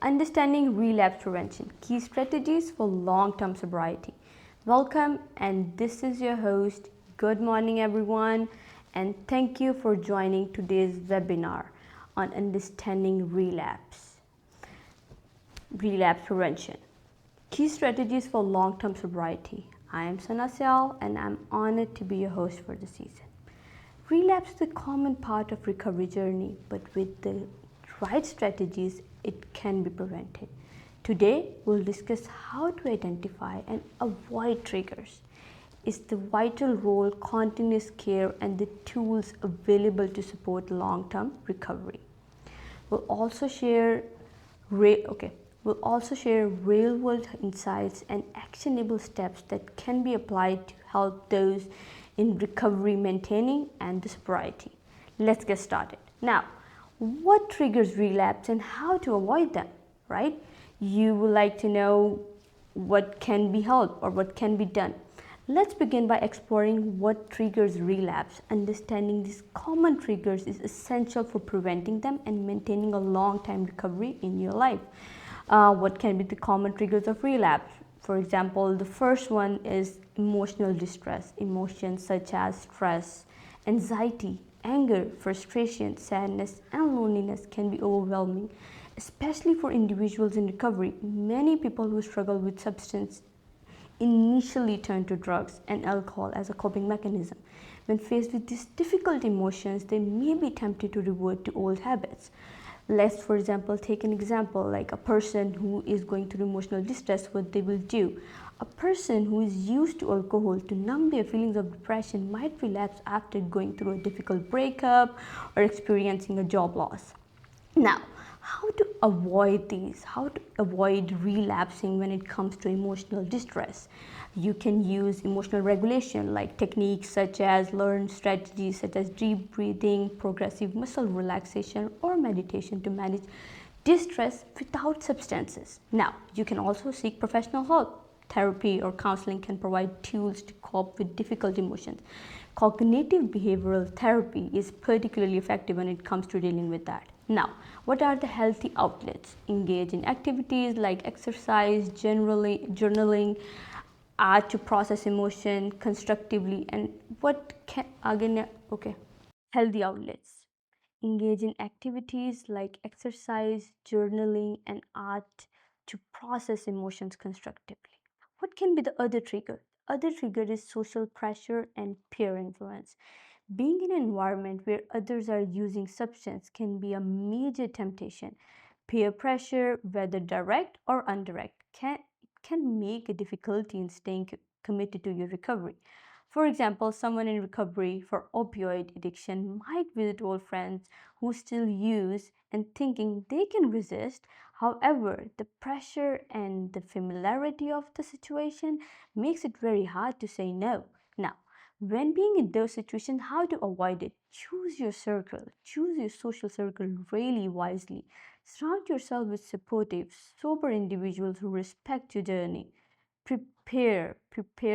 Understanding Relapse Prevention Key Strategies for Long-Term Sobriety. Welcome, and this is your host. Good morning, everyone, and thank you for joining today's webinar on Understanding Relapse Prevention Key Strategies for Long-Term Sobriety. I am Sana Syal, and I'm honored to be your host for the season. Relapse is a common part of recovery journey, but with the right strategies, it can be prevented. Today, we'll discuss how to identify and avoid triggers. Is the vital role, continuous care, and the tools available to support long-term recovery. We'll also share real-world insights and actionable steps that can be applied to help those in recovery maintaining and the sobriety. Let's get started. Now, what triggers relapse and how to avoid them, right? You would like to know what can be helped or what can be done. Let's begin by exploring what triggers relapse. Understanding these common triggers is essential for preventing them and maintaining a long-time recovery in your life. What can be the common triggers of relapse? For example, the first one is emotional distress. Emotions such as stress, anxiety, anger, frustration, sadness, and loneliness can be overwhelming, especially for individuals in recovery. Many people who struggle with substance initially turn to drugs and alcohol as a coping mechanism. When faced with these difficult emotions, they may be tempted to revert to old habits. Let's, for example, take an example like a person who is going through emotional distress, what they will do. A person who is used to alcohol to numb their feelings of depression might relapse after going through a difficult breakup or experiencing a job loss. Now, how to avoid these? How to avoid relapsing when it comes to emotional distress? You can use emotional regulation like techniques such as learned strategies such as deep breathing, progressive muscle relaxation, or meditation to manage distress without substances. Now, you can also seek professional help. Therapy or counseling can provide tools to cope with difficult emotions. Cognitive behavioral therapy is particularly effective when it comes to dealing with that. Now, what are the healthy outlets? Engage in activities like exercise, journaling, art to process emotion constructively, and healthy outlets. Engage in activities like exercise, journaling, and art to process emotions constructively. What can be the other trigger? Other trigger is social pressure and peer influence. Being in an environment where others are using substance can be a major temptation. Peer pressure, whether direct or indirect, can make a difficulty in staying committed to your recovery. For example, someone in recovery for opioid addiction might visit old friends who still use and thinking they can resist. However, the pressure and the familiarity of the situation makes it very hard to say no. Now, when being in those situations, how to avoid it? Choose your circle, choose your social circle really wisely. Surround yourself with supportive, sober individuals who respect your journey. Prepare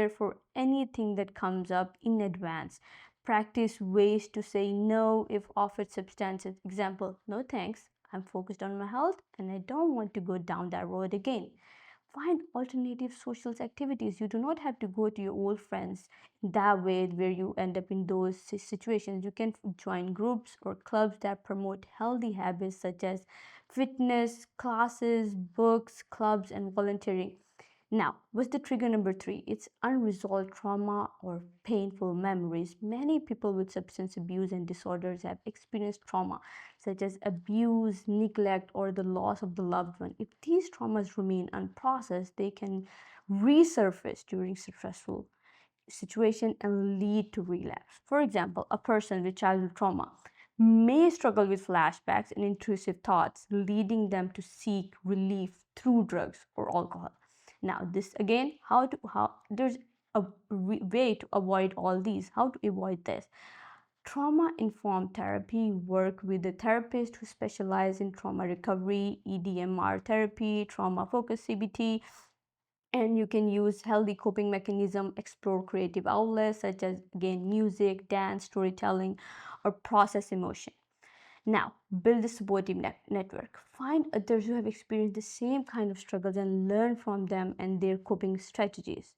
for anything that comes up in advance. Practice ways to say no if offered substances. Example, no thanks, I'm focused on my health and I don't want to go down that road again. Find alternative social activities. You do not have to go to your old friends that way where you end up in those situations. You can join groups or clubs that promote healthy habits such as fitness, classes, books, clubs, and volunteering. Now, what's the trigger number 3? It's unresolved trauma or painful memories. Many people with substance abuse and disorders have experienced trauma, such as abuse, neglect, or the loss of the loved one. If these traumas remain unprocessed, they can resurface during stressful situation and lead to relapse. For example, a person with childhood trauma may struggle with flashbacks and intrusive thoughts, leading them to seek relief through drugs or alcohol. Now, this again, how there's a way to avoid all these. How to avoid this? Trauma informed therapy, work with a therapist who specialize in trauma recovery, EDMR therapy, trauma focused CBT, and you can use healthy coping mechanism, explore creative outlets such as again music, dance, storytelling, or process emotion. Now, build a supportive network. Find others who have experienced the same kind of struggles and learn from them and their coping strategies.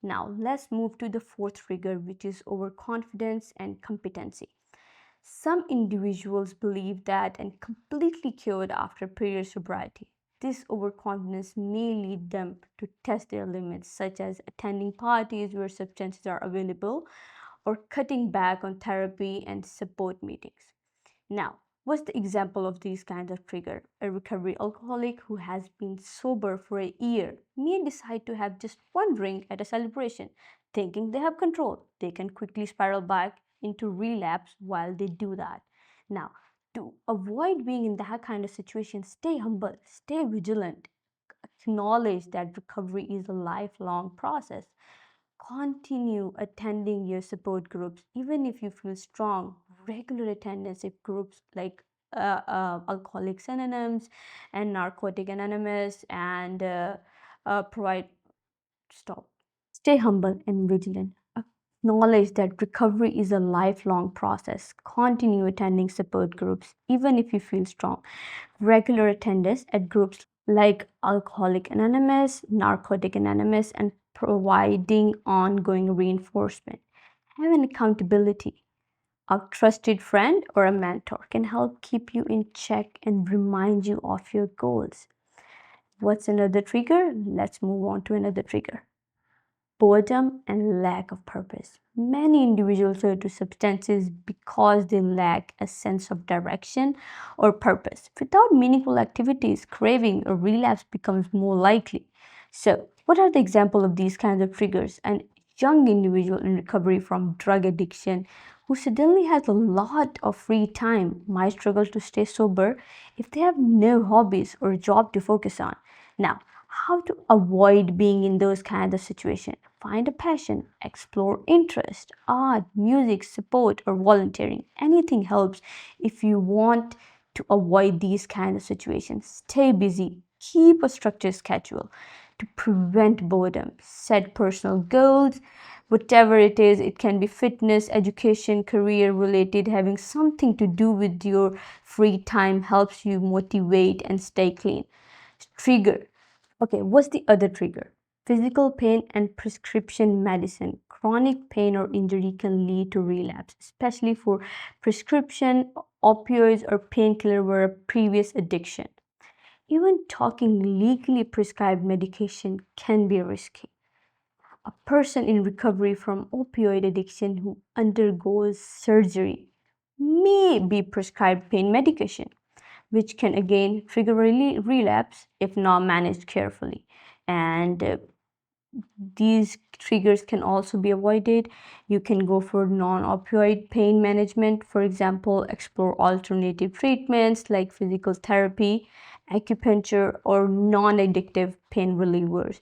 Now, let's move to the fourth trigger, which is overconfidence and competency. Some individuals believe that and completely cured after period sobriety. This overconfidence may lead them to test their limits, such as attending parties where substances are available or cutting back on therapy and support meetings. Now, what's the example of these kinds of trigger? A recovery alcoholic who has been sober for a year may decide to have just one drink at a celebration, thinking they have control. They can quickly spiral back into relapse while they do that. Now, to avoid being in that kind of situation, stay humble, stay vigilant, acknowledge that recovery is a lifelong process. Continue attending your support groups even if you feel strong. Regular attendance if groups like Alcoholics Anonymous and Narcotic Anonymous and provide stop. Stay humble and vigilant. Acknowledge that recovery is a lifelong process. Continue attending support groups even if you feel strong. Regular attendance at groups like Alcoholic Anonymous, Narcotic Anonymous, and providing ongoing reinforcement. Have an accountability. A trusted friend or a mentor can help keep you in check and remind you of your goals. What's another trigger? Let's move on to another trigger: boredom and lack of purpose. Many individuals turn to substances because they lack a sense of direction or purpose. Without meaningful activities, craving or relapse becomes more likely. So, what are the examples of these kinds of triggers? An young individual in recovery from drug addiction who suddenly has a lot of free time might struggle to stay sober if they have no hobbies or job to focus on. Now, how to avoid being in those kinds of situations? Find a passion, explore interest, art, music, support, or volunteering. Anything helps if you want to avoid these kinds of situations. Stay busy, keep a structured schedule to prevent boredom. Set personal goals, whatever it is. It can be fitness, education, career related. Having something to do with your free time helps you motivate and stay clean. Trigger. Okay, what's the other trigger? Physical pain and prescription medicine. Chronic pain or injury can lead to relapse, especially for prescription opioids or painkiller were a previous addiction. Even talking legally prescribed medication can be risky. A person in recovery from opioid addiction who undergoes surgery may be prescribed pain medication, which can again trigger relapse if not managed carefully. And these triggers can also be avoided. You can go for non-opioid pain management. For example, explore alternative treatments like physical therapy, acupuncture, or non-addictive pain relievers.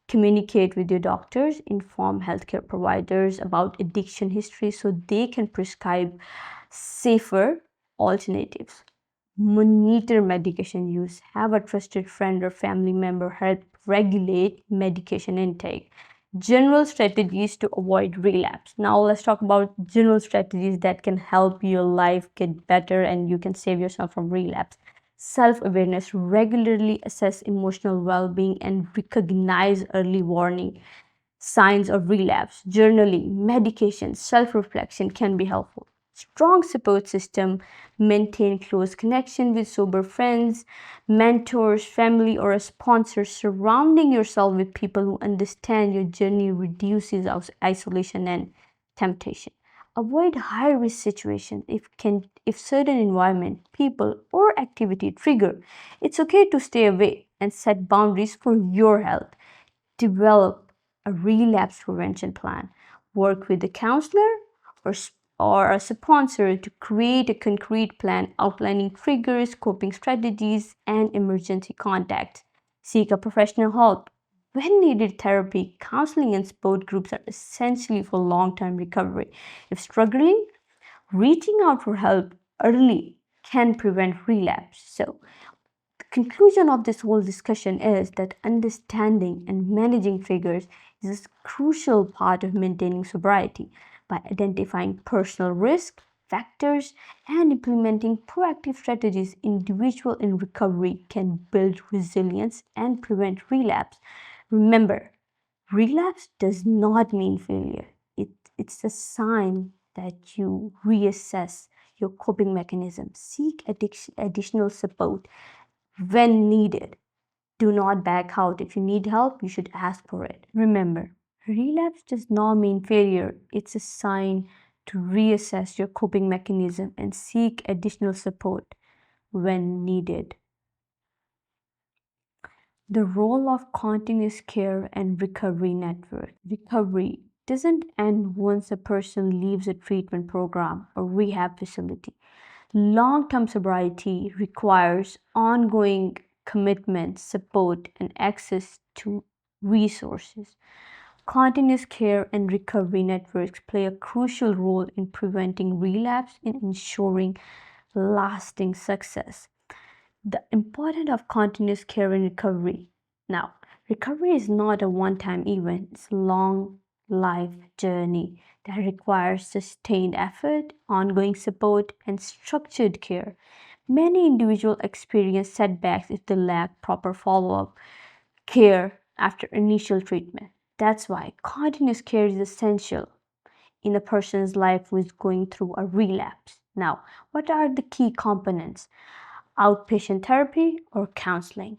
Communicate with your doctors, inform healthcare providers about addiction history so they can prescribe safer alternatives. Monitor medication use. Have a trusted friend or family member help regulate medication intake. General strategies to avoid relapse. Now let's talk about general strategies that can help your life get better and you can save yourself from relapse. Self-awareness. Regularly assess emotional well-being and recognize early warning signs of relapse. Journaling, medication, self-reflection can be helpful. Strong support system. Maintain close connection with sober friends, mentors, family, or a sponsor. Surrounding yourself with people who understand your journey reduces isolation and temptation. Avoid high risk situations if certain environment, people, or activity trigger. It's okay to stay away and set boundaries for your health. Develop a relapse prevention plan. Work with a counselor or, or a sponsor to create a concrete plan outlining triggers, coping strategies, and emergency contacts. Seek a professional help. When needed, therapy, counseling, and support groups are essential for long term recovery. If struggling, reaching out for help early can prevent relapse. So, the conclusion of this whole discussion is that understanding and managing triggers is a crucial part of maintaining sobriety. By identifying personal risk, factors, and implementing proactive strategies, individual in recovery can build resilience and prevent relapse. Remember, relapse does not mean failure. It's a sign that you reassess your coping mechanism, seek additional support when needed. Do not back out. If you need help, you should ask for it. Remember, relapse does not mean failure. It's a sign to reassess your coping mechanism and seek additional support when needed. The role of continuous care and recovery network. Recovery doesn't end once a person leaves a treatment program or rehab facility. Long term sobriety requires ongoing commitment, support, and access to resources. Continuous care and recovery networks play a crucial role in preventing relapse and ensuring lasting success. The importance of continuous care and recovery. Now, recovery is not a one time event, it's a long life journey that requires sustained effort, ongoing support, and structured care. Many individuals experience setbacks if they lack proper follow up care after initial treatment. That's why continuous care is essential in a person's life who is going through a relapse. Now, what are the key components? Outpatient therapy or counseling.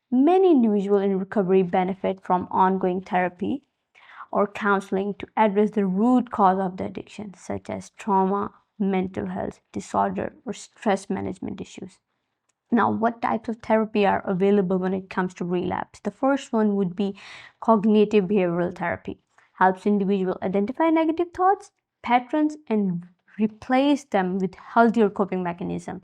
Many individuals in recovery benefit from ongoing therapy or counseling to address the root cause of the addiction, such as trauma, mental health disorder, or stress management issues. Now, what types of therapy are available when it comes to relapse? The first one would be cognitive behavioral therapy. Helps individuals identify negative thoughts, patterns, and replace them with healthier coping mechanism.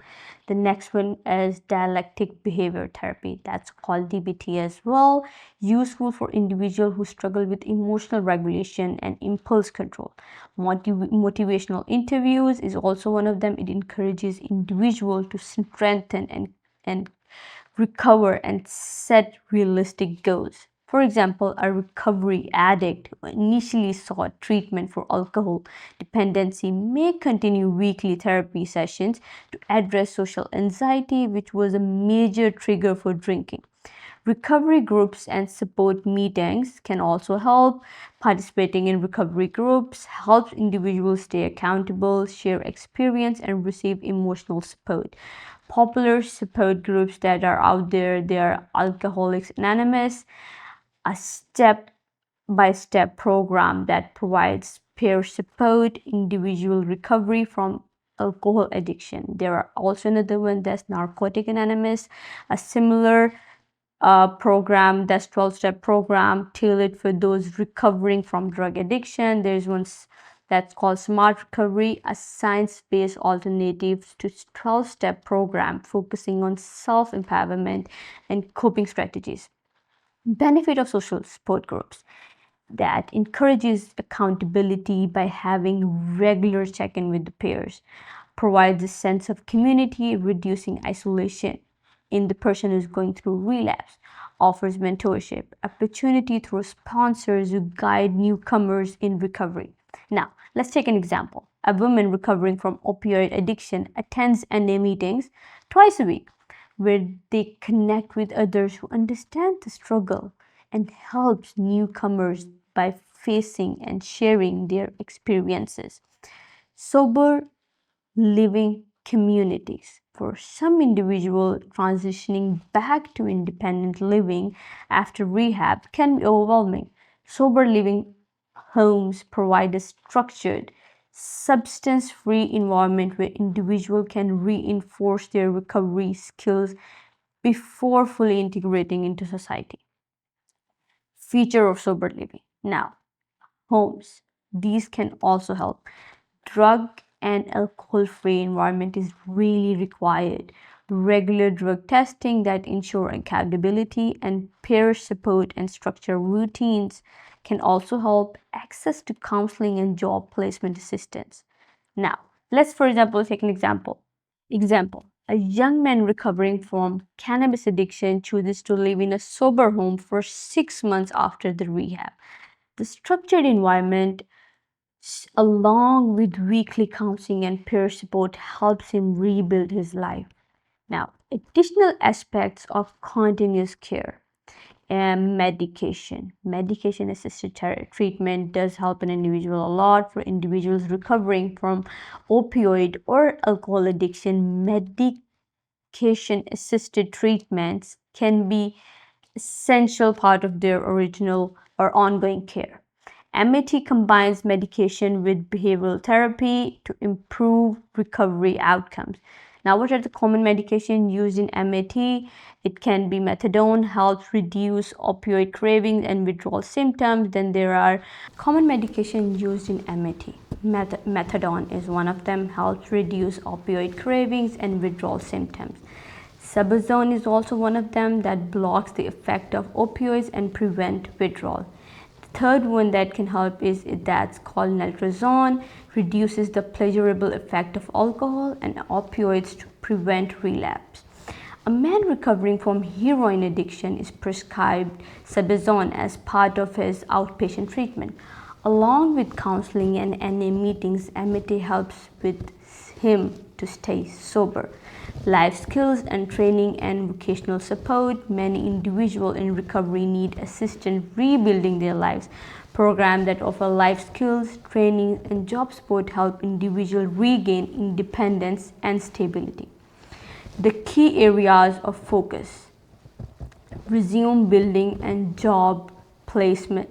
The next one is dialectic behavior therapy. That's called DBT as well. Useful for individuals who struggle with emotional regulation and impulse control. Motivational interviews is also one of them. It encourages individuals to strengthen and recover and set realistic goals. For example, a recovery addict who initially sought treatment for alcohol dependency may continue weekly therapy sessions to address social anxiety, which was a major trigger for drinking. Recovery groups and support meetings can also help. Participating in recovery groups helps individuals stay accountable, share experience, and receive emotional support. Popular support groups that are out there, they are Alcoholics Anonymous, a step by step program that provides peer support, individual recovery from alcohol addiction. There are also another one that's Narcotic Anonymous, a similar program that's 12-step program tailored for those recovering from drug addiction. There's one that's called Smart Recovery, a science-based alternative to 12-step program focusing on self-empowerment and coping strategies. Benefit of social support groups that encourages accountability by having regular check-in with the peers, provides a sense of community, reducing isolation in the person who's going through relapse, offers mentorship, opportunity through sponsors who guide newcomers in recovery. Now, let's take an example. A woman recovering from opioid addiction attends NA meetings twice a week, where they connect with others who understand the struggle and helps newcomers by facing and sharing their experiences. Sober living communities. For some individual, transitioning back to independent living after rehab can be overwhelming. Sober living homes provide a structured, substance-free environment where individuals can reinforce their recovery skills before fully integrating into society. Feature of sober living. Now, homes. These can also help. Drug and alcohol-free environment is really required. Regular drug testing that ensure accountability and peer support and structure routines can also help. Access to counseling and job placement assistance. Now, let's for example take an example. A young man recovering from cannabis addiction chooses to live in a sober home for 6 months after the rehab. The structured environment along with weekly counseling and peer support, helps him rebuild his life. Now, additional aspects of continuous care and medication. Medication assisted treatment does help an individual a lot. For individuals recovering from opioid or alcohol addiction, medication assisted treatments can be essential part of their original or ongoing care. MAT combines medication with behavioral therapy to improve recovery outcomes. Now, what are the common medications used in MAT? It can be methadone, helps reduce opioid cravings and withdrawal symptoms. Then there are common medications used in MAT. Methadone is one of them, helps reduce opioid cravings and withdrawal symptoms. Suboxone is also one of them that blocks the effect of opioids and prevent withdrawal. The third one that can help is that's called naltrexone, reduces the pleasurable effect of alcohol and opioids to prevent relapse. A man recovering from heroin addiction is prescribed Suboxone as part of his outpatient treatment. Along with counseling and NA meetings, MAT helps with him to stay sober. Life skills and training and vocational support. Many individuals in recovery need assistance rebuilding their lives. Programs that offer life skills, training, and job support help individuals regain independence and stability. The key areas of focus: resume building and job placement,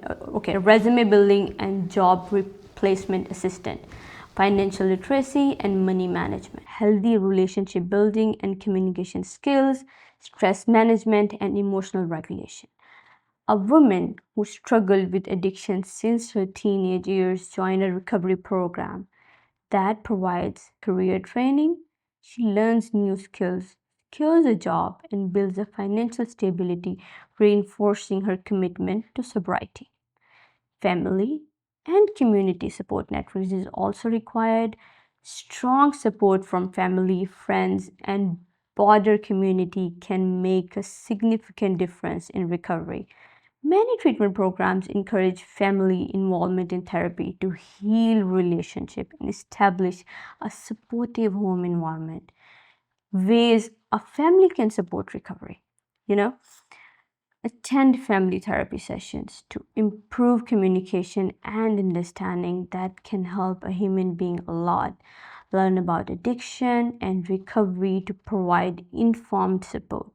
resume building and job replacement assistant, financial literacy and money management, healthy relationship building and communication skills, stress management and emotional regulation. A woman who struggled with addiction since her teenage years joined a recovery program that provides career training. She learns new skills, secures a job, and builds a financial stability, reinforcing her commitment to sobriety. Family and community support networks is also required. Strong support from family, friends, and broader community can make a significant difference in recovery. Many treatment programs encourage family involvement in therapy to heal relationship and establish a supportive home environment. Ways a family can support recovery. You know, attend family therapy sessions to improve communication and understanding that can help a human being a lot. Learn about addiction and recovery to provide informed support.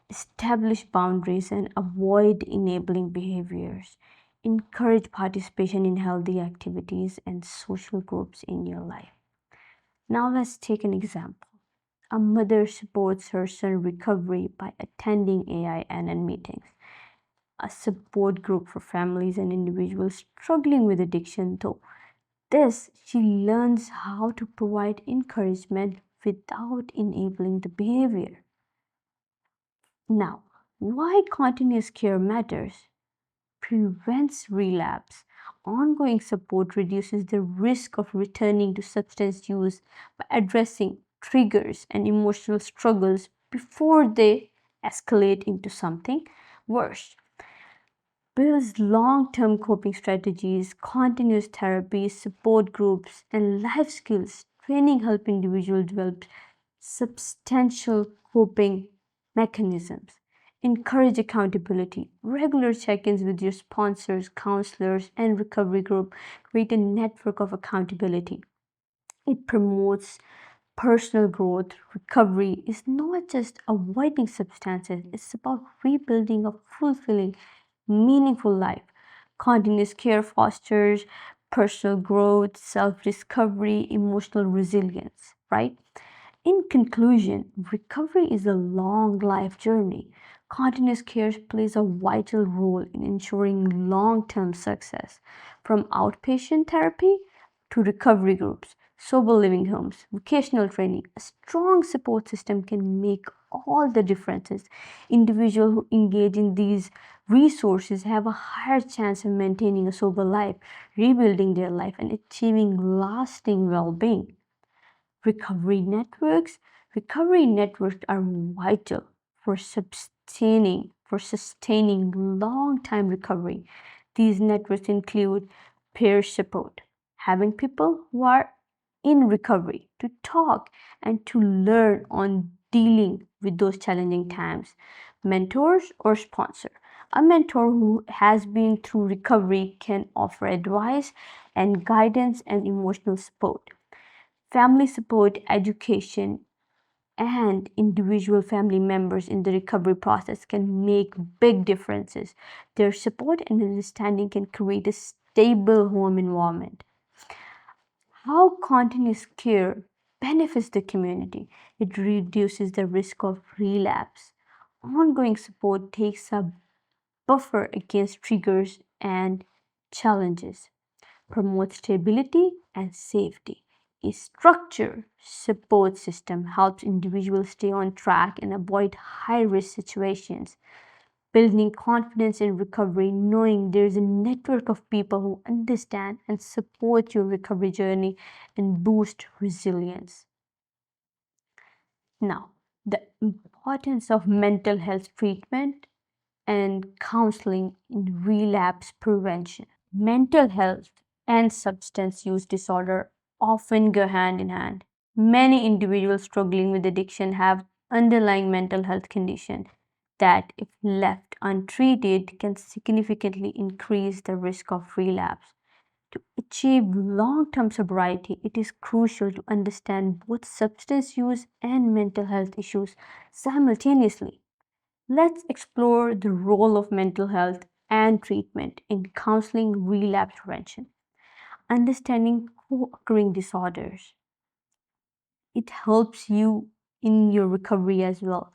Establish boundaries and avoid enabling behaviors. Encourage participation in healthy activities and social groups in your life. Now let's take an example. A mother supports her son's recovery by attending AINN meetings, a support group for families and individuals struggling with addiction. Though this, she learns how to provide encouragement without enabling the behavior. Now, why continuous care matters? Prevents relapse. Ongoing support reduces the risk of returning to substance use by addressing triggers and emotional struggles before they escalate into something worse. Builds long-term coping strategies, continuous therapy, support groups, and life skills training help individuals develop substantial coping mechanisms. Encourage accountability. Regular check-ins with your sponsors, counselors, and recovery group create a network of accountability. It promotes personal growth. Recovery is not just avoiding substances, it's about rebuilding a fulfilling, meaningful life. Continuous care fosters personal growth, self discovery, emotional resilience, right? In conclusion, recovery is a long life journey. Continuous care plays a vital role in ensuring long term success. From outpatient therapy to recovery groups, sober living homes, vocational training, a strong support system can make all the differences. Individuals who engage in these resources have a higher chance of maintaining a sober life, rebuilding their life, and achieving lasting well being. Recovery networks are vital for sustaining long-time recovery. These networks include peer support, having people who are in recovery to talk and to learn on dealing with those challenging times. Mentors or sponsor. A mentor who has been through recovery can offer advice and guidance and emotional support. Family support, education, and individual family members in the recovery process can make big differences. Their support and understanding can create a stable home environment. How continuous care benefits the community? It reduces the risk of relapse. Ongoing support takes a buffer against triggers and challenges, promotes stability and safety. A structured support system helps individuals stay on track and avoid high risk situations. Building confidence in recovery, knowing there is a network of people who understand and support your recovery journey and boost resilience. Now, the importance of mental health treatment and counseling in relapse prevention. Mental health and substance use disorder often go hand in hand. Many individuals struggling with addiction have underlying mental health conditions that, if left untreated, can significantly increase the risk of relapse. To achieve long term sobriety, it is crucial to understand both substance use and mental health issues simultaneously. Let's explore the role of mental health and treatment in counseling relapse prevention. Understanding co occurring disorders. It helps you in your recovery as well.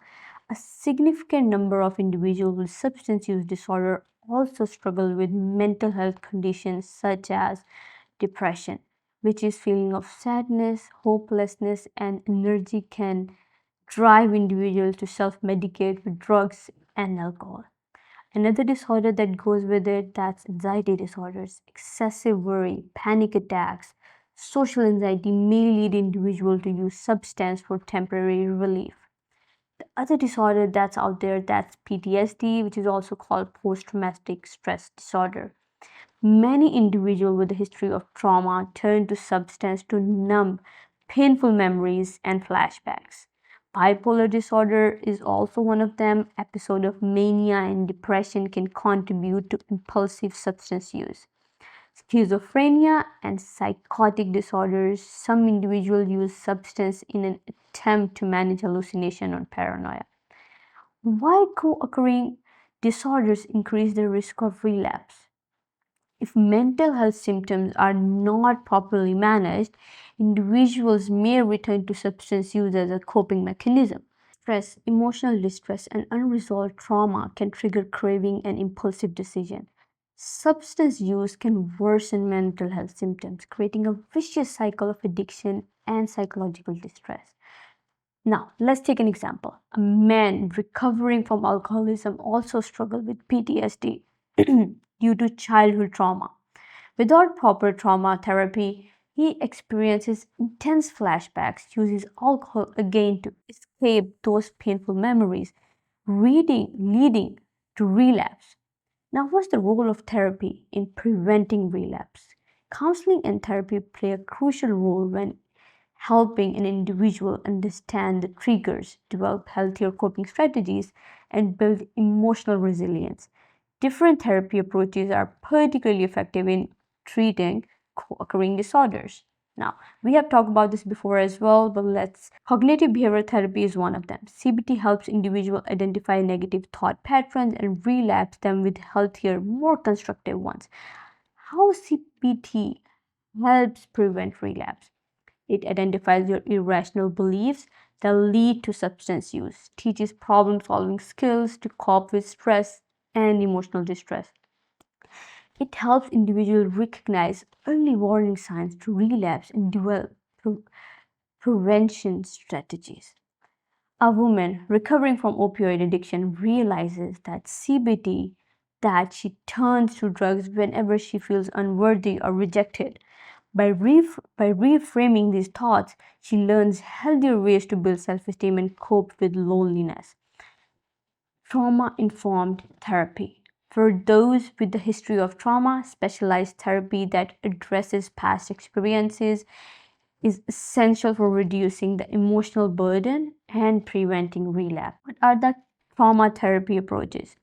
A significant number of individuals with substance use disorder also struggle with mental health conditions such as depression, which is feeling of sadness, hopelessness, and energy can drive individuals to self-medicate with drugs and alcohol. Another disorder that goes with it, that's anxiety disorders, excessive worry, panic attacks. Social anxiety may lead individuals to use substance for temporary relief. The other disorder that's out there, that's PTSD, which is also called post-traumatic stress disorder. Many individuals with a history of trauma turn to substance to numb painful memories and flashbacks. Bipolar disorder is also one of them. Episode of mania and depression can contribute to impulsive substance use. Schizophrenia and psychotic disorders. Some individuals use substance in an attempt to manage hallucination or paranoia. Why co-occurring disorders increase the risk of relapse? If mental health symptoms are not properly managed, individuals may return to substance use as a coping mechanism. Stress, emotional distress, and unresolved trauma can trigger craving and impulsive decision. Substance use can worsen mental health symptoms, creating a vicious cycle of addiction and psychological distress. Now, let's take an example. A man recovering from alcoholism also struggled with PTSD due to childhood trauma. Without proper trauma therapy, he experiences intense flashbacks, uses alcohol again to escape those painful memories, leading to relapse. Now, what's the role of therapy in preventing relapse? Counseling and therapy play a crucial role when helping an individual understand the triggers, develop healthier coping strategies, and build emotional resilience. Different therapy approaches are particularly effective in treating co-occurring disorders. Now, we have talked about this before as well, but cognitive behavioral therapy is one of them. CBT helps individuals identify negative thought patterns and relapse them with healthier, more constructive ones. How CBT helps prevent relapse? It identifies your irrational beliefs that lead to substance use, teaches problem solving skills to cope with stress and emotional distress. It helps individuals recognize early warning signs to relapse and develop prevention strategies. A woman recovering from opioid addiction realizes that CBT that she turns to drugs whenever she feels unworthy or rejected. By reframing these thoughts, she learns healthier ways to build self esteem and cope with loneliness. Trauma informed therapy. For those with a history of trauma, specialized therapy that addresses past experiences is essential for reducing the emotional burden and preventing relapse. What are the trauma therapy approaches?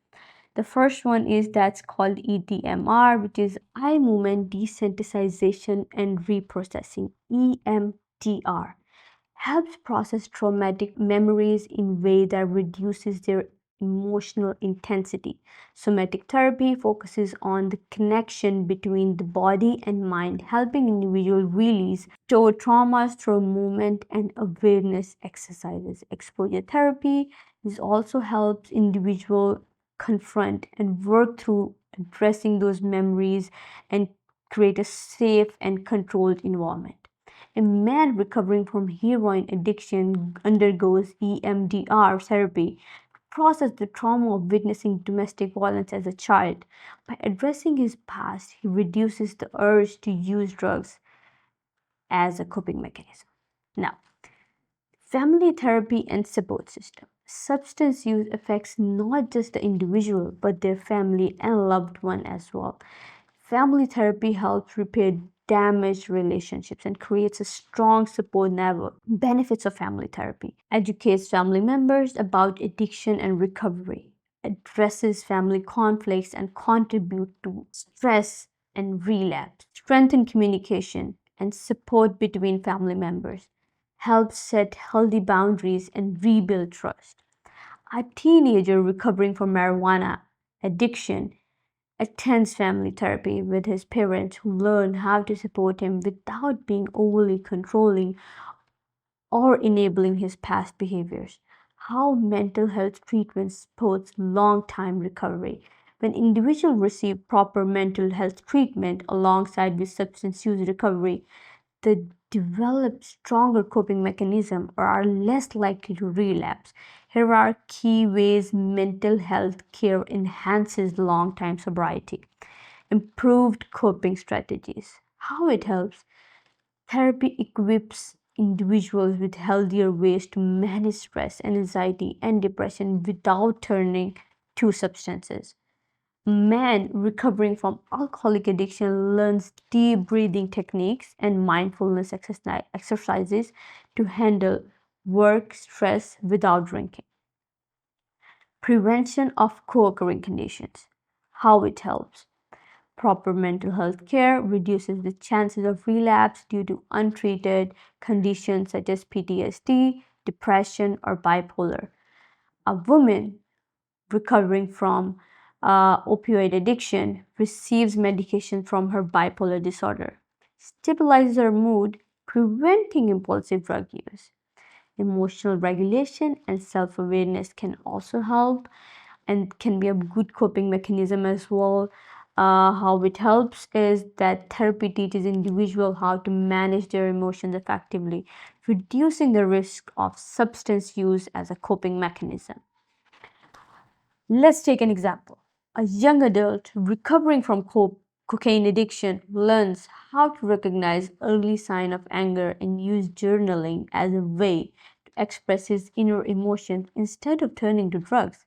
The first one is that's called EDMR, which is eye movement desensitization and reprocessing. EMDR helps process traumatic memories in a way that reduces their emotional intensity. Somatic therapy focuses on the connection between the body and mind, helping individuals release stored traumas through movement and awareness exercises. Exposure therapy is also helps individuals confront and work through addressing those memories and create a safe and controlled environment. A man recovering from heroin addiction undergoes EMDR therapy to process the trauma of witnessing domestic violence as a child. By addressing his past, he reduces the urge to use drugs as a coping mechanism. Now, family therapy and support system. Substance use affects not just the individual but their family and loved one as well. Family therapy helps repair damaged relationships and creates a strong support network. Benefits of family therapy: educates family members about addiction and recovery, addresses family conflicts and contribute to stress and relapse, strengthen communication and support between family members, helps set healthy boundaries and rebuild trust. A teenager recovering from marijuana addiction attends family therapy with his parents who learn how to support him without being overly controlling or enabling his past behaviors. How mental health treatment supports long-time recovery. When individuals receive proper mental health treatment alongside with substance use recovery, they develop stronger coping mechanisms or are less likely to relapse. Here are key ways mental health care enhances long-time sobriety. Improved coping strategies. How it helps? Therapy equips individuals with healthier ways to manage stress, anxiety, and depression without turning to substances. Man recovering from alcoholic addiction learns deep breathing techniques and mindfulness exercises to handle work stress without drinking. Prevention of co-occurring conditions. How it helps? Proper mental health care reduces the chances of relapse due to untreated conditions such as PTSD, depression, or bipolar. A woman recovering from opioid addiction receives medication from her bipolar disorder, stabilizes her mood, preventing impulsive drug use. Emotional regulation and self awareness can also help and can be a good coping mechanism as well. How it helps is that therapy teaches individuals how to manage their emotions effectively, reducing the risk of substance use as a coping mechanism. Let's take an example. A young adult recovering from cocaine addiction learns how to recognize early signs of anger and use journaling as a way to express his inner emotions instead of turning to drugs.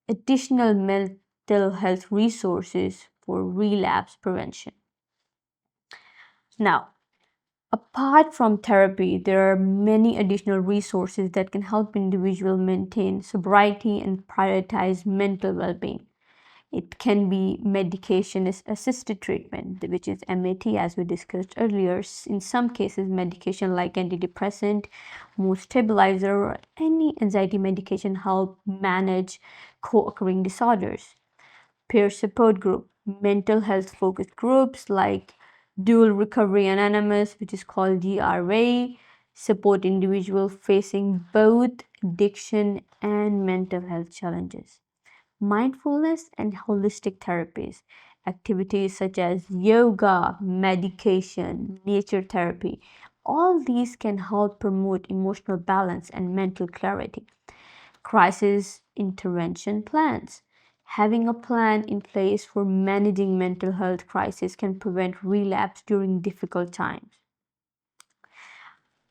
Additional mental health resources for relapse prevention. Now, apart from therapy, there are many additional resources that can help individuals maintain sobriety and prioritize mental well-being. It can be medication assisted treatment, which is MAT, as we discussed earlier. In some cases, medication like antidepressant, mood stabilizer, or any anxiety medication help manage co-occurring disorders. Peer support group, mental health focused groups like Dual Recovery Anonymous, which is called DRA, support individuals facing both addiction and mental health challenges. Mindfulness and holistic therapies, activities such as yoga, medication, nature therapy, all these can help promote emotional balance and mental clarity. Crisis intervention plans. Having a plan in place for managing mental health crisis can prevent relapse during difficult times.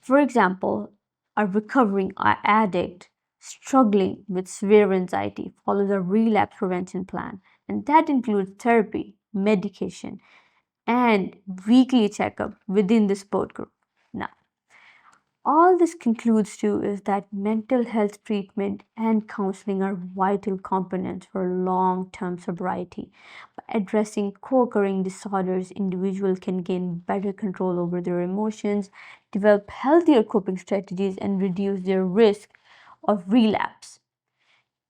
For example, a recovering addict struggling with severe anxiety follows a relapse prevention plan and that includes therapy, medication, and weekly checkup within the support group. Now, all this concludes to is that mental health treatment and counseling are vital components for long-term sobriety. By addressing co-occurring disorders, individuals can gain better control over their emotions, develop healthier coping strategies, and reduce their risk of relapse.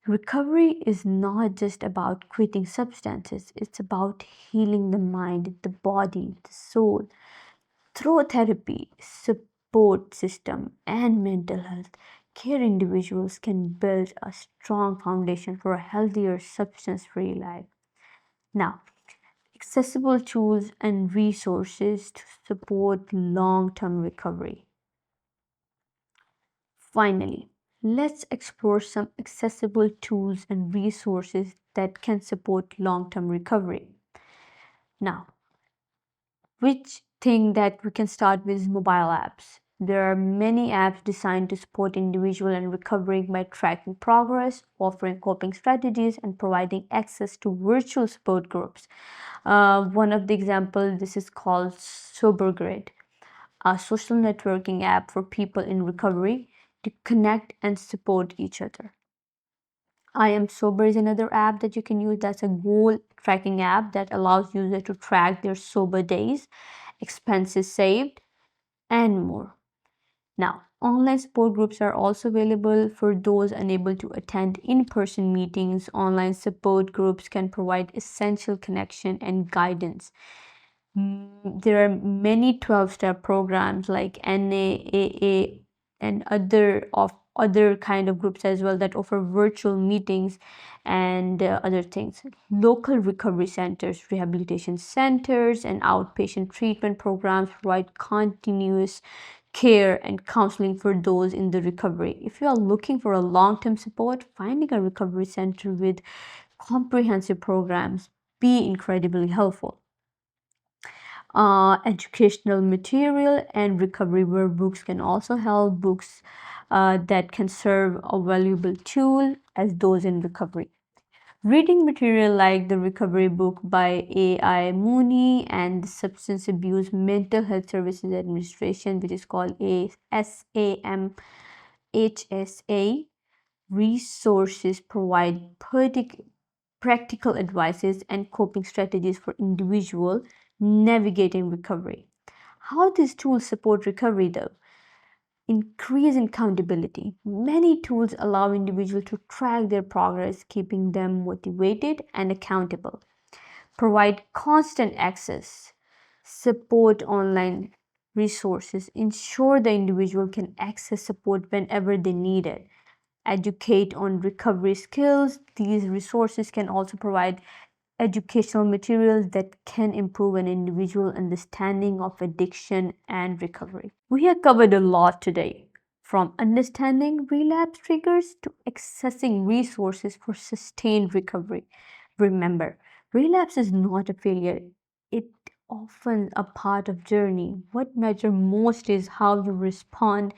Recovery is not just about quitting substances, it's about healing the mind, the body, the soul. Through therapy, support system, and mental health care, individuals can build a strong foundation for a healthier, substance-free life. Now, accessible tools and resources to support long-term recovery. Finally, let's explore some accessible tools and resources that can support long-term recovery. Now, which thing that we can start with is mobile apps. There are many apps designed to support individual and recovering by tracking progress, offering coping strategies, and providing access to virtual support groups. One of the examples, this is called Sobergrid, a social networking app for people in recovery to connect and support each other. I Am Sober is another app that you can use. That's a goal tracking app that allows users to track their sober days, expenses saved, and more. Now, online support groups are also available for those unable to attend in-person meetings. Online support groups can provide essential connection and guidance. There are many 12-step programs like NAAA and other kind of groups as well that offer virtual meetings and other things. Local recovery centers, rehabilitation centers, and outpatient treatment programs provide continuous care and counseling for those in the recovery. If you are looking for a long-term support, finding a recovery center with comprehensive programs be incredibly helpful. Educational material and recovery workbooks can also help. Books that can serve a valuable tool as those in recovery. Reading material like the recovery book by A.I. Mooney and the Substance Abuse Mental Health Services Administration, which is called SAMHSA, resources provide practical advices and coping strategies for individuals navigating recovery. How these tools support recovery though? Increase in accountability. Many tools allow individuals to track their progress, keeping them motivated and accountable. Provide constant access. Support online resources. Ensure the individual can access support whenever they need it. Educate on recovery skills. These resources can also provide educational materials that can improve an individual understanding of addiction and recovery. We have covered a lot today, from understanding relapse triggers to accessing resources for sustained recovery. Remember, relapse is not a failure. It often a part of journey. What matters most is how you respond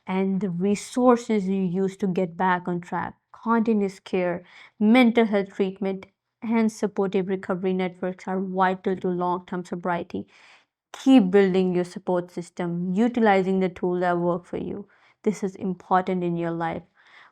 and the resources you use to get back on track. Continuous care, mental health treatment, and supportive recovery networks are vital to long-term sobriety. Keep building your support system, utilizing the tools that work for you. This is important in your life.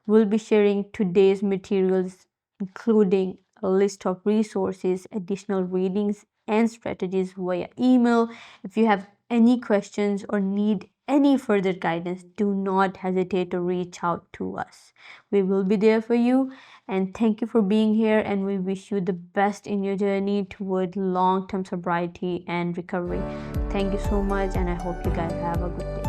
We'll be sharing today's materials, including a list of resources, additional readings, and strategies via email. If you have any questions or need any further guidance, do not hesitate to reach out to us. We will be there for you, and thank you for being here, and we wish you the best in your journey toward long-term sobriety and recovery. Thank you so much, and I hope you guys have a good day.